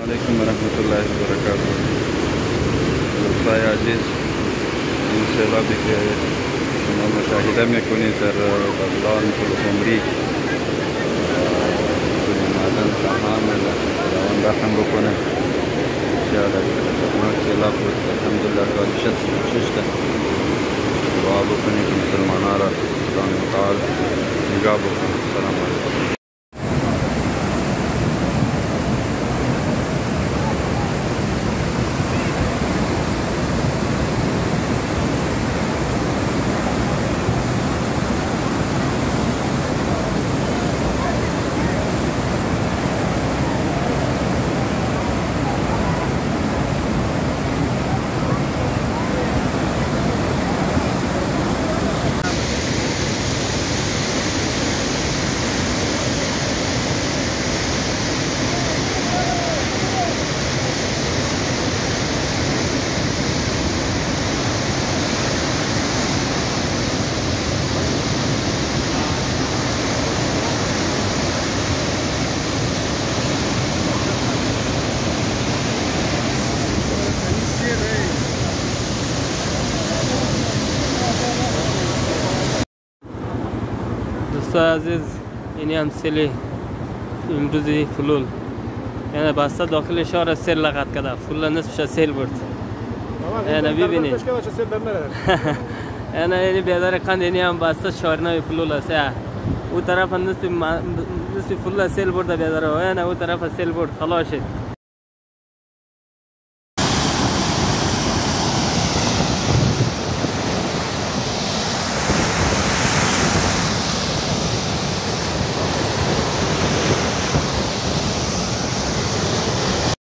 علیکم ورحمت الله وبرکاته. دوستای عزیز، این سیلابی که شما مشاهده میکنید در بغلان پلخمری معدن تمام روان رقم بکنه. بسیار خطرناک سیلاب بود. الحمدلله حال ششته دعا بکنید که مسلمانان را خدای متعال نگاه بکنه. سلام علیکم. دوستان عزیز، این هم سیل امروزی فلول، یعنی بسته داخل شهر سیل لغت کرده. فلول نصفش سیل برد. یعنی ببینید یعنی بیادر قند اینی هم بسته شهرنای فلول است. او طرف نصف فلول سیل برده بیادر، یعنی او طرف سیل برد خلاص شد.